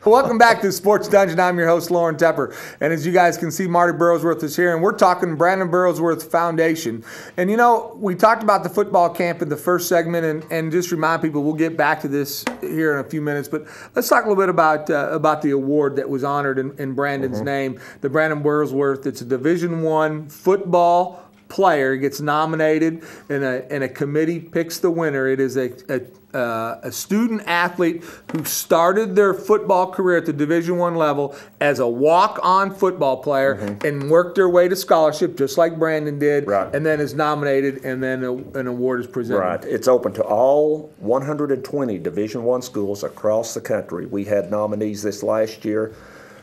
Welcome back to Sports Dungeon. I'm your host, Lauren Tepper. And as you guys can see, Marty Burrowsworth is here, and we're talking Brandon Burrowsworth Foundation. And you know, we talked about the football camp in the first segment, and just remind people, we'll get back to this here in a few minutes, but let's talk a little bit about the award that was honored in Brandon's name, the Brandon Burrowsworth. It's a Division I football player gets nominated, and a committee picks the winner. It is a student athlete who started their football career at the Division I level as a walk-on football player and worked their way to scholarship, just like Brandon did, and then is nominated, and then an award is presented. Right. It's open to all 120 Division I schools across the country. We had nominees this last year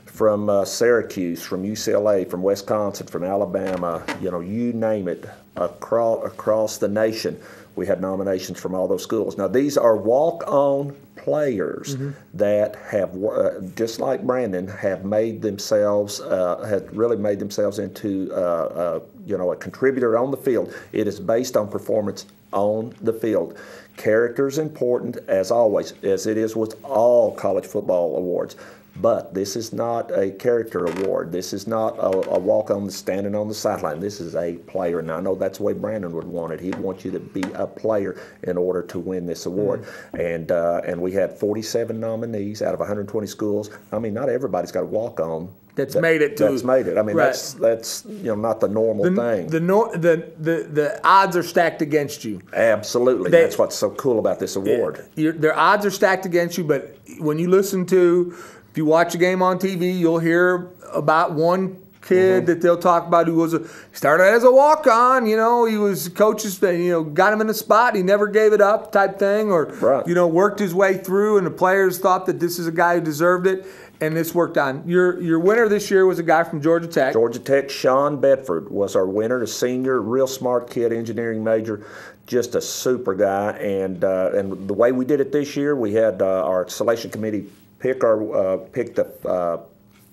from Syracuse, from UCLA, from Wisconsin, from Alabama, you name it, across the nation. We had nominations from all those schools. Now, these are walk-on players that have, just like Brandon, have made themselves, have really made themselves into, a contributor on the field. It is based on performance on the field. Character is important, as always, as it is with all college football awards. But this is not a character award. This is not a walk-on standing on the sideline. This is a player, and I know that's the way Brandon would want it. He'd want you to be a player in order to win this award. And we had 47 nominees out of 120 schools. I mean, not everybody's got a walk-on. That's made it. I mean, that's not the normal thing. The odds are stacked against you. Absolutely. That's what's so cool about this award. Their odds are stacked against you, but when you listen to, if you watch a game on TV, you'll hear about one kid that they'll talk about who started as a walk-on, he was coaches, got him in the spot, he never gave it up type thing, or, worked his way through, and the players thought that this is a guy who deserved it, and this worked on. Your winner this year was a guy from Georgia Tech. Georgia Tech, Sean Bedford was our winner, a senior, real smart kid, engineering major, just a super guy, and the way we did it this year, we had our selection committee pick the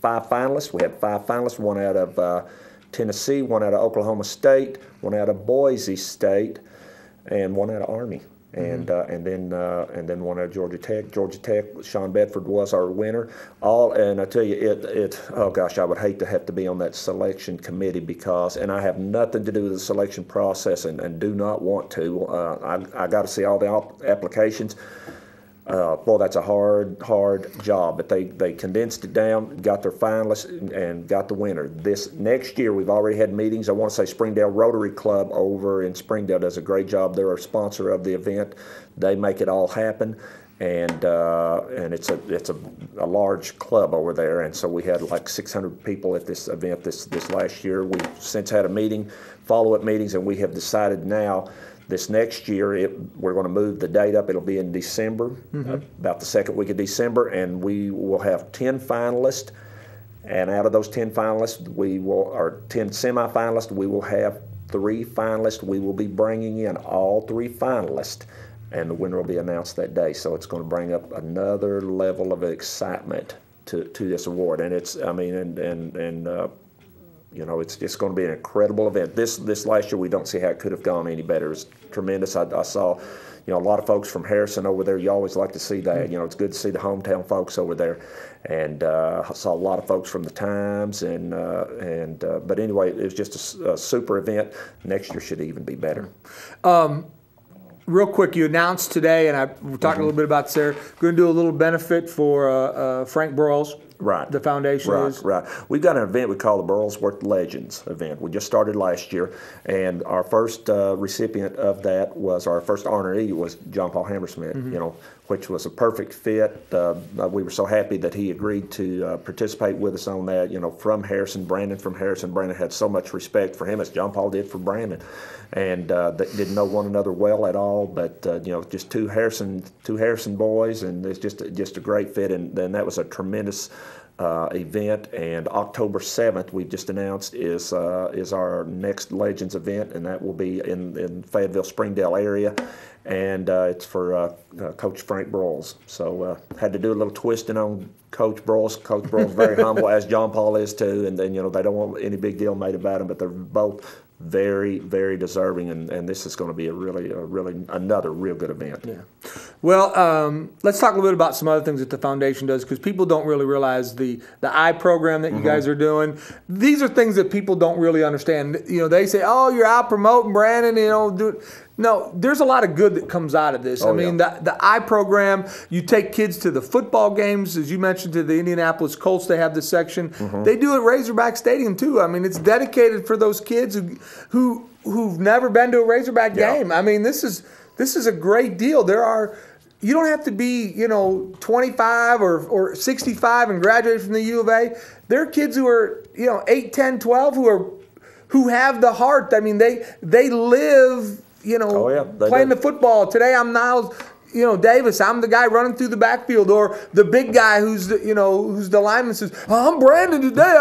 5 finalists. We had 5 finalists, one out of Tennessee, one out of Oklahoma State, one out of Boise State, and one out of Army. And then one out of Georgia Tech. Georgia Tech, Sean Bedford was our winner. And I tell you, oh gosh, I would hate to have to be on that selection committee and I have nothing to do with the selection process and do not want to. I got to see all the applications. Boy, that's a hard job, but they condensed it down, got their finalists, and got the winner. This next year, we've already had meetings. I want to say Springdale Rotary Club over in Springdale does a great job. They're a sponsor of the event. They make it all happen, and it's a large club over there. And so we had like 600 people at this event this last year. We've since had a meeting, follow-up meetings, and we have decided now, this next year, we're going to move the date up. It'll be in December, about the second week of December, and we will have 10 finalists. And out of those 10 finalists, 10 semifinalists, we will have 3 finalists. We will be bringing in all 3 finalists, and the winner will be announced that day. So it's going to bring up another level of excitement to this award. And it's, it's just going to be an incredible event. This last year, we don't see how it could have gone any better. It was tremendous. I saw, a lot of folks from Harrison over there. You always like to see that. It's good to see the hometown folks over there. And I saw a lot of folks from the Times. But anyway, it was just a super event. Next year should even be better. Real quick, you announced today, and we're talking a little bit about this there, going to do a little benefit for Frank Broyles. Right. The foundation is. Right. We've got an event we call the Burrowsworth Legends event. We just started last year, and our first recipient of that was our first honoree was John Paul Hammersmith, which was a perfect fit. We were so happy that he agreed to participate with us on that, from Harrison, Brandon from Harrison. Brandon had so much respect for him as John Paul did for Brandon. And they didn't know one another well at all, but just two Harrison boys, and it's just a great fit. And then that was a tremendous event. And October 7th, we've just announced is our next Legends event, and that will be in Fayetteville, Springdale area. And it's for Coach Frank Broyles. So had to do a little twisting on Coach Broyles. Coach Broyles very humble, as John Paul is too. And then they don't want any big deal made about him, but they're both very, very deserving. And this is going to be a really another real good event. Yeah. Well, let's talk a little bit about some other things that the foundation does, because people don't really realize the eye program that you guys are doing. These are things that people don't really understand. You know, they say, "Oh, you're out promoting Brandon." You know, no, there's a lot of good that comes out of this. I mean, the eye program. You take kids to the football games, as you mentioned, to the Indianapolis Colts. They have this section. They do it at Razorback Stadium too. I mean, it's dedicated for those kids who've never been to a Razorback game. I mean, this is a great deal. You don't have to be, 25 or 65 and graduate from the U of A. There are kids who are, 8, 10, 12 who have the heart. I mean, they live, playing the football. Today I'm Niles, Davis. I'm the guy running through the backfield, or the big guy who's the lineman says, "Oh, I'm Brandon today."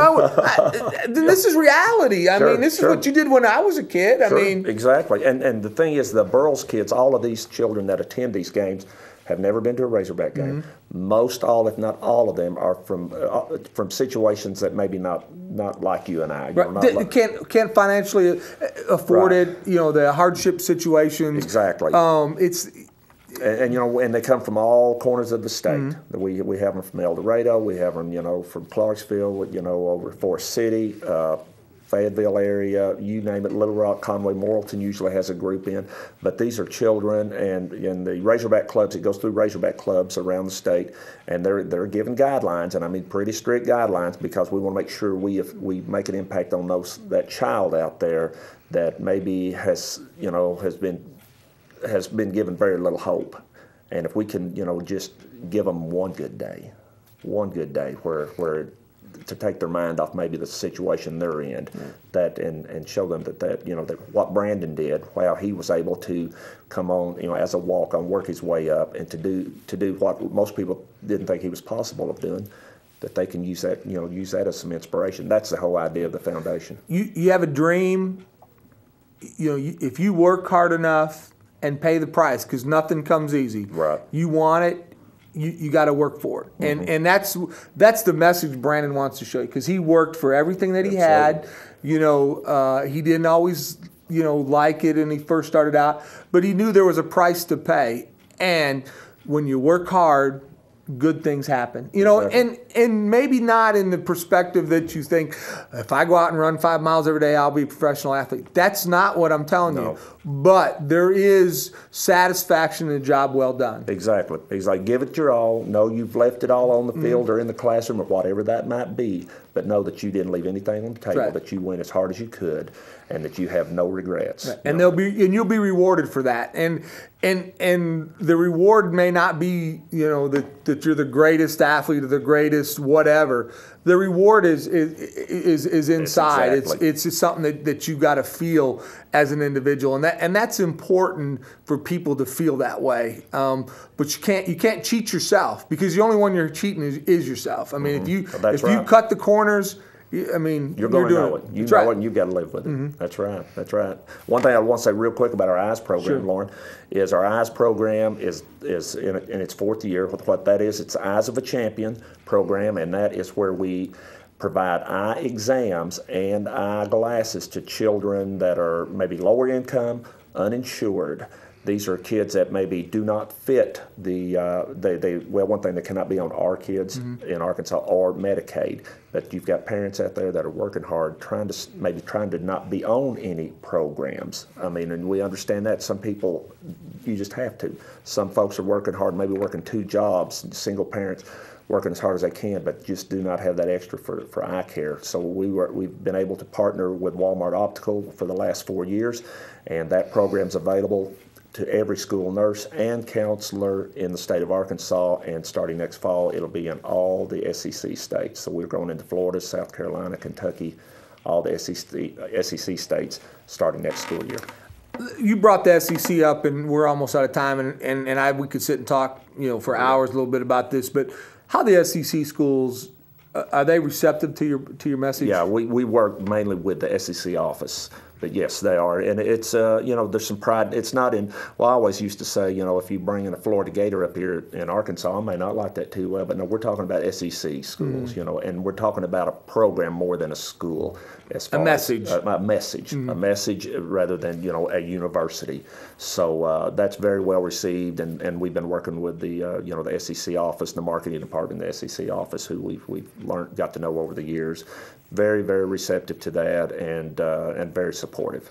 This is reality. I mean, this is what you did when I was a kid. I mean, exactly. And the thing is, the Burroughs kids, all of these children that attend these games, have never been to a Razorback game. Most, all, if not all of them, are from situations that maybe not like you and I. Can't financially afford it. The hardship situations. Exactly. And they come from all corners of the state. We have them from El Dorado. We have them, from Clarksville. Over Forest City, Fayetteville area. You name it. Little Rock, Conway, Morrilton usually has a group in. But these are children, and in the Razorback clubs, it goes through Razorback clubs around the state, and they're given guidelines, and I mean pretty strict guidelines, because we want to make sure we make an impact on that child out there that maybe has been given very little hope. And if we can, just give them one good day where to take their mind off maybe the situation they're in, and show them that what Brandon did, wow, he was able to come on, as a walk-on, work his way up, and to do what most people didn't think he was possible of doing, that they can use that as some inspiration. That's the whole idea of the foundation. You have a dream, if you work hard enough and pay the price, because nothing comes easy. Right. You want it, you got to work for it, and that's the message Brandon wants to show you, because he worked for everything that he had. He didn't always like it when he first started out, but he knew there was a price to pay, and when you work hard, good things happen. And maybe not in the perspective that you think, if I go out and run 5 miles every day, I'll be a professional athlete. That's not what I'm telling you. But there is satisfaction in a job well done. Exactly. He's like, give it your all. Know you've left it all on the field or in the classroom or whatever that might be, but know that you didn't leave anything on the table, that you went as hard as you could, and that you have no regrets. And you'll be rewarded for that. And the reward may not be, that you're the greatest athlete or the greatest whatever. The reward is inside. It's just something that you got to feel as an individual, and that's important for people to feel that way. But you can't cheat yourself, because the only one you're cheating is yourself. I mean, if you cut the corners, I mean, you're going to know it. You know it, and you've got to live with it. That's right. That's right. One thing I want to say real quick about our EYES program, Lauren, is our EYES program is in its 4th year. What that is, it's Eyes of a Champion program, and that is where we provide eye exams and eye glasses to children that are maybe lower income, uninsured. These are kids that maybe do not fit one thing, they cannot be on our kids in Arkansas or Medicaid. But you've got parents out there that are working hard, trying to not be on any programs. I mean, and we understand that. Some people, you just have to. Some folks are working hard, maybe working 2 jobs, single parents, working as hard as they can, but just do not have that extra for eye care. So we've been able to partner with Walmart Optical for the last 4 years, and that program's available to every school nurse and counselor in the state of Arkansas, and starting next fall, it'll be in all the SEC states. So we're going into Florida, South Carolina, Kentucky, all the SEC states starting next school year. You brought the SEC up, and we're almost out of time, and we could sit and talk, for hours a little bit about this, but how the SEC schools, are they receptive to your message? Yeah, we work mainly with the SEC office But yes, they are, and it's there's some pride. It's not in. Well, I always used to say, if you bring in a Florida Gator up here in Arkansas, I may not like that too well, but no, we're talking about SEC schools, and we're talking about a program more than a school. As far a message, a message rather than a university. So that's very well received, and we've been working with the the SEC office, the marketing department, the SEC office, who we've got to know over the years. Very, very receptive to that, and very supportive.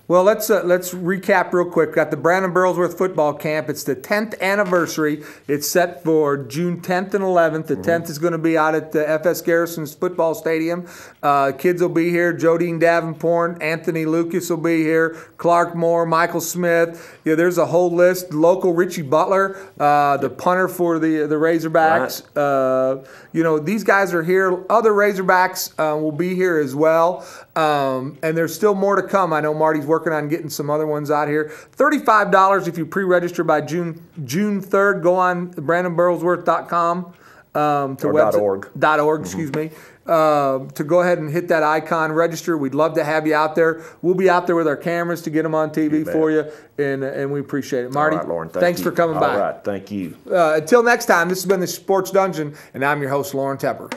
Well, let's recap real quick. Got the Brandon Burlsworth football camp. It's the 10th anniversary. It's set for June 10th and 11th. The 10th is going to be out at the FS Garrison's football stadium. Kids will be here. Jodine Davenport, Anthony Lucas will be here. Clark Moore, Michael Smith. Yeah, there's a whole list. Local Richie Butler, the punter for the Razorbacks. Right. These guys are here. Other Razorbacks will be here as well. And there's still more to come. I know Marty's working on getting some other ones out here. $35 if you pre-register by June 3rd. Go on BrandonBurlsworth.com .org, excuse me, to go ahead and hit that icon, register. We'd love to have you out there. We'll be out there with our cameras to get them on TV for you, and we appreciate it. Marty, all right, Lauren, thanks for coming by. All right, thank you. Until next time, this has been the Sports Dungeon, and I'm your host, Lauren Tepper.